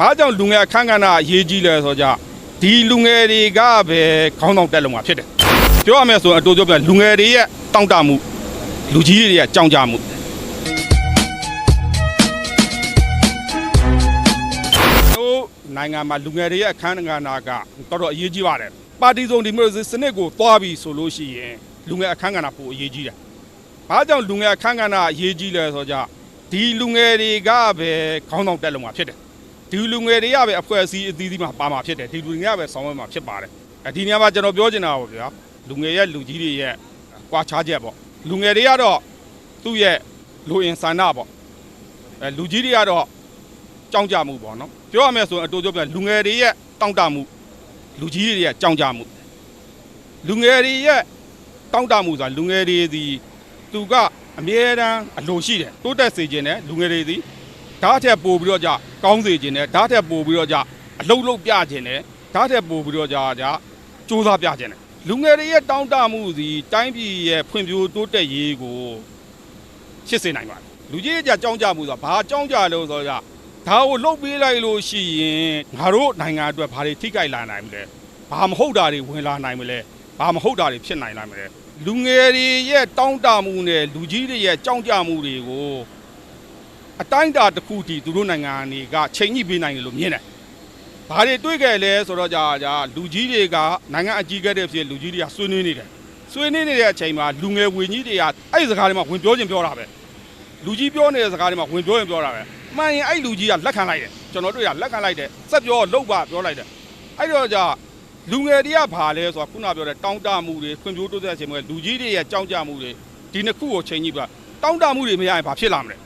ဘာကြောင့်လူငယ်အခန်းကဏ္ဍအရေးကြီးလဲဆိုကြဒီလူငယ်တွေကပဲခေါင်းဆောင်တက်လုံမှာဖြစ်တယ်ပြောရမယ်ဆိုအတူတူပြလူငယ်တွေရဲ့တောင့်တမှုလူကြီးတွေရဲ့ကြောင်ကြမှုနိုင်ငံမှာလူငယ်တွေရဲ့အခန်းကဏ္ဍကတော်တော်အရေးကြီးပါတယ်ပါတီစုံဒီမိုကရေစီစနစ်ကိုသွားပြီးဆိုလို့ရှိရင်လူငယ်အခန်းကဏ္ဍပိုအရေးကြီးတယ်ဘာကြောင့်လူငယ်အခန်းကဏ္ဍအရေးကြီးလဲဆိုကြဒီလူငယ်တွေကပဲခေါင်းဆောင်တက်လုံမှာဖြစ်တယ်ဒီလူငယ်တွေကပဲအဖွဲ့အစည်းအသီးသီးမှာပါမှာဖြစ်တယ်ဒီလူငယ်ကပဲဆောင်ရွက်မှာဖြစ်ပါတယ်ဒီနေရာမှာကျွန်တော်ပြောချင်တာပေါ့ဗျာလူငယ်ရဲ့လူကြီးတွေရဲ့ကွာခြားချက်ပေါ့လူငယ်တွေကတော့သူ့ရဲ့လူအင်ဆန္ဒပေါ့လူကြီးတွေကတော့ကြောင်ကြမှုပေါ့နော်ပြောရမယ်ဆိုရင်အတူတူပြလူငယ်တွေရဲ့တောင့်တမှုလူကြီးတွေရဲ့ကြောင်ကြမှုလူငယ်တွေရဲ့တောင့်တမှုဆိုတာလူငယ်တွေဒီသူကအမြဲတမ်းအလိုရှိတယ်တိုးတက်စေခြင်းနဲ့လူငယ်တွေဒီဓာတ်ထက်ပို့ပြီးတော့ကြကောင်းစေခြင်းနဲ့ဓာတ်ထက်ပို့ပြီးတော့ကြအလုတ်လုတ်ပြခြင်းနဲ့ဓာတ်ထက်ပို့ပြီးတော့ကြစူးစမ်းပြခြင်းနဲ့လူငယ်တွေရဲ့တောင့်တမှုစီတိုင်းပြည်ရဲ့ဖွံ့ဖြိုးတိုးတက်ရေးကိုဖြစ်စေနိုင်ပါတယ်လူကြီးတွေကြောင်ကြမှုဆိုတာဘာကြောင်ကြလို့ဆိုတော့ဒါကိုလှုပ်ပေးလိုက်လို့ရှိရင်ငါတို့နိုင်ငံအတွက်ဘာတွေထိခိုက်လာနိုင်မလဲဘာမဟုတ်တာတွေဝင်လာနိုင်မလဲဘာမဟုတ်တာတွေဖြစ်နိုင်မလဲလူငယ်တွေရဲ့တောင့်တမှုနဲ့လူကြီးတွေရဲ့ကြောင်ကြမှုတွေကိုအတိုင်းအတာတစ်ခုတည်းသူတို့နိုင်ငံတွေကချိန်ညှိပေးနိုင်တယ်လို့မြင်တယ်ဘာတွေတွေးခဲ့လဲဆိုတော့လူကြီးတွေကနိုင်ငံအကြီးအကဲတွေဖြစ်လူကြီးတွေကဆွေးနွေးနေတယ်ဆွေးနွေးနေတဲ့အချိန်မှာလူငယ်ဝေကြီးတွေကအဲ့ဒီစကားတွေမှာဝင်ပြောခြင်းပြောတာပဲလူကြီးပြောနေတဲ့စကားတွေမှာဝင်ပြောရင်ပြောတာပဲမှန်ရင်အဲ့လူကြီးကလက်ခံလိုက်တယ်ကျွန်တော်တို့ကလက်ခံလိုက်တယ်စက်ပြောလောက်ပါပြောလိုက်တယ်အဲ့တော့လူငယ်တွေကဘာလဲဆိုတော့ခုနပြောတဲ့တောင့်တမှုတွေဖွံ့ဖြိုးတိုးတက်ခြင်းတွေလူကြီးတွေရဲ့ကြောင်ကြမှုတွေဒီနှစ်ခုကိုချိန်ကြည့်ပါတောင့်တမှုတွေမရရင်ဘာဖြစ်လာမလဲ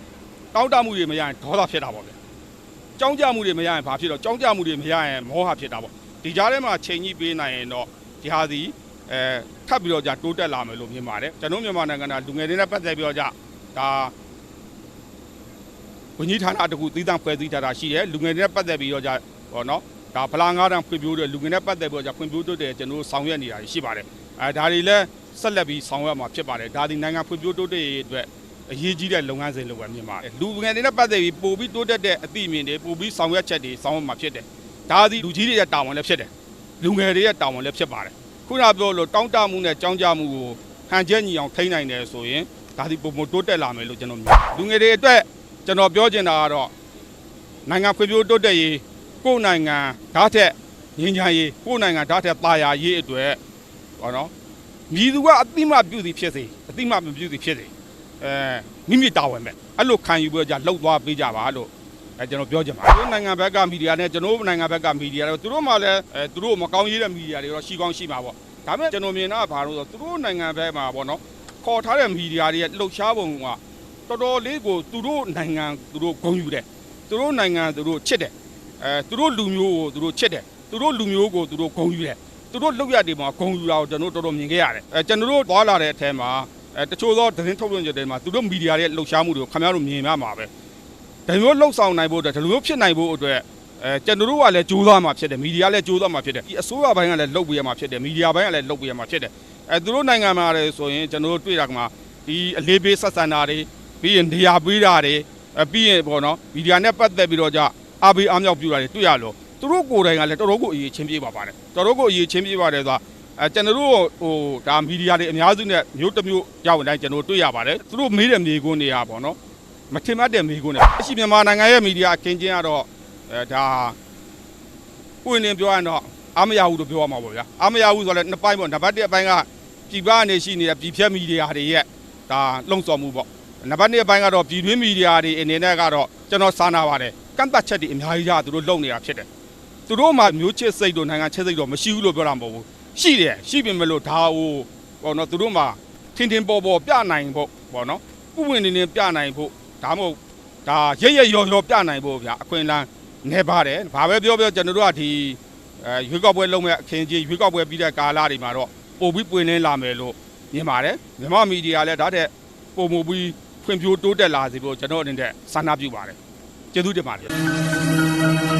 တောင့်တမှုတွေမရရင်ဒေါသဖြစ်တာပေါ့ဗျကြောင်ကြမှုတွေမရရင်ဘာဖြစ်တော့ကြောင်ကြမှုတွေမရရင်မောဟဖြစ်တာပေါ့ဒီကြားထဲမှာချိန်ကြည့်ပေးနိုင်ရင်တော့ဒီဟာစီထပ်ပြီးတော့တိုးတက်လာမယ်လို့မြင်ပါတယ်ကျွန်တော်မြန်မာနိုင်ငံကလူငယ်တွေနဲ့ပတ်သက်ပြီးတော့ဒါဝန်ကြီးဌာနတခုသီးသန့်ဖွဲ့စည်းထားတာရှိတယ်လူငယ်တွေနဲ့ပတ်သက်ပြီးတော့ဟောနော်ဒါဖလားငါးတန်းဖွံ့ဖြိုးတဲ့လူငယ်နဲ့ပတ်သက်ပြီးတော့ဖွံ့ဖြိုးတိုးတက်ကျွန်တော်ဆောင်ရွက်နေတာရှိပါတယ်ဒါတွေလည်းဆက်လက်ပြီးဆောင်ရွက်မှာဖြစ်ပါတယ်ဒါဒီနိုင်ငံဖွံ့ဖြိုးတိုးတက်ရေးအတွက်အရေးကြီးတဲ့လုပ်ငန်းစဉ်လို့ပဲမြင်ပါတယ်လူငယ်တွေနဲ့ပတ်သက်ပြီးပို့ပြီးတိုးတက်တဲ့အသည့်အမြင်တွေပို့ပြီးဆောင်ရွက်ချက်တွေဆောင်ရွက်မှာဖြစ်တယ်ဒါဒီလူကြီးတွေရဲ့တာဝန်လည်းဖြစ်တယ်လူငယ်တွေရဲ့တာဝန်လည်းဖြစ်ပါတယ်ခုနပြောလို့တောင့်တမှုနဲ့ကြောင်ကြမှုကိုဟန်ချက်ညီအောင်ထိန်းနိုင်တယ်ဆိုရင်ဒါဒီပုံမတိုးတက်လာမယ်လို့ကျွန်တော်မြင်လူငယ်တွေအတွက်ကျွန်တော်ပြောချင်တာကတော့နိုင်ငံဖွံ့ဖြိုးတိုးတက်ရေးကိုယ်နိုင်ငံဓာတ်ထက်ငြိမ်းချမ်းရေးကိုယ်နိုင်ငံဓာတ်ထက်ပါရာရေးအတွက်ဟောနော်မြည်သူကအတိမပြုသည်ဖြစ်စေအတိမမပြုသည်ဖြစ်စေမိမိတာဝန်ပဲအဲ့လိုခံယူပြီးလှုပ်သွားပေးကြပါလို့ကျွန်တော်ပြောချင်ပါတယ်တို့နိုင်ငံဘက်ကမီဒီယာနဲ့ကျွန်တော်နိုင်ငံဘက်ကမီဒီယာတွေသူတို့မှလည်းသူတို့မကောင်းရေးတဲ့မီဒီယာတွေတော့ရှိကောင်းရှိမှာပေါ့ဒါပေမဲ့ကျွန်တော်မြင်တာကဘာလို့ဆိုသူတို့နိုင်ငံဘက်မှာပေါ့နော်ခေါ်ထားတဲ့မီဒီယာတွေရဲ့လှုပ်ရှားပုံကတော်တော်လေးကိုသူတို့နိုင်ငံသူတို့ဂုဏ်ယူတယ်သူတို့နိုင်ငံသူတို့ချစ်တယ်သူတို့လူမျိုးကိုသူတို့ချစ်တယ်သူတို့လူမျိုးကိုသူတို့ဂုဏ်ယူတယ်သူတို့လောက်ရတွေမှာဂုဏ်ယူတာကိုကျွန်တော်တော်တော်မြင်ခဲ့ရတယ်ကျွန်တော်တို့သွားလာတဲ့အထက်မှာတချို့သောသတင်းထုတ်လွှင့်ချက်တွေမှာသူတို့မီဒီယာရဲ့လှုပ်ရှားမှုတွေကိုခင်ဗျားတို့မြင်ရမှာပဲဒါမျိုးလှုပ်ဆောင်နိုင်ဖို့အတွက်ဒီလိုမျိုးဖြစ်နိုင်ဖို့အတွက်ကျွန်တော်တို့ကလည်းကြိုးစားမှာဖြစ်တယ်မီဒီယာလည်းကြိုးစားမှာဖြစ်တယ်ဒီအစိုးရဘိုင်းကလည်းလှုပ်ပေးရမှာဖြစ်တယ်မီဒီယာဘိုင်းကလည်းလှုပ်ပေးရမှာဖြစ်တယ်သူတို့နိုင်ငံမှာလည်းဆိုရင်ကျွန်တော်တို့တွေ့တာကမှဒီအလေးပေးဆက်ဆံတာတွေပြီးရင်နေရာပေးတာတွေပြီးရင်ပေါ့နော်မီဒီယာနဲ့ပတ်သက်ပြီးတော့အားပေးအားမြောက်ပြုတာတွေတွေ့ရလို့သူတို့ကိုယ်တိုင်ကလည်းတော်တော်ကိုအရေးချင်းပြေးပါပါတယ်တော်တော်ကိုအရေးချင်းပြေးပါတယ်ဆိုတာကျွန်တော်တို့ဒါမီဒီယာတွေအများစုနဲ့မျိုးတစ်မျိုးရောက်တိုင်းကျွန်တော်တွေ့ရပါတယ်သူတို့မေးတဲ့မေးခွန်းတွေကပေါ့နော်မထင်မှတ်တဲ့မေးခွန်းတွေအရှိမြန်မာနိုင်ငံရဲ့မီဒီယာအခင်းကျင်းကတော့ဒါပွင့်လင်းပြောရရင်တော့အားမရဘူးလို့ပြောရမှာပေါ့ဗျာအားမရဘူးဆိုတော့လည်းနှစ်ပိုင်းပေါ့နံပါတ်1အပိုင်းကပြည်ပအနေရှိနေတဲ့ပြည်ဖြတ်မီဒီယာတွေရဲ့ဒါလုံဆော်မှုပေါ့နံပါတ်2အပိုင်းကတော့ပြည်တွင်းမီဒီယာတွေအနေနဲ့ကတော့ကျွန်တော်စာနာပါတယ်ကန့်သက်ချက်တွေအများကြီးသူတို့လုပ်နေတာဖြစ်တယ်သူတို့မှမျိုးချစ်စိတ်တို့နိုင်ငံချစ်စိတ်တို့မရှိဘူးလို့ပြောတာမဟုတ်ဘူးရှိတယ်ရှိပြီမလို့ဒါဟိုပေါ့နော်သူတို့မှထင်ထင်ပေါ်ပေါ်ပြနိုင်ဖို့ပေါ့နော်ဥပဒေနဲ့ပြနိုင်ဖို့ဒါမှမဟုတ်ဒါရရရော်ရော်ပြနိုင်ဖို့ဗျာအခွင့်အလမ်းနေပါတယ်ဘာပဲပြောကျွန်တော်တို့ကဒီရွေးကောက်ပွဲလုပ်မဲ့အခင်းကြီးရွေးကောက်ပွဲပြီးတဲ့ကာလတွေမှာတော့ပို့ပြီးပွင့်လင်းလာမယ်လို့မြင်ပါတယ်မြန်မာမီဒီယာလည်းဒါတဲ့ပုံမူပြီးဖွံ့ဖြိုးတိုးတက်လာစေဖို့ကျွန်တော်အနေနဲ့ဆန္ဒပြုပါတယ်ကျေးဇူးတင်ပါတယ်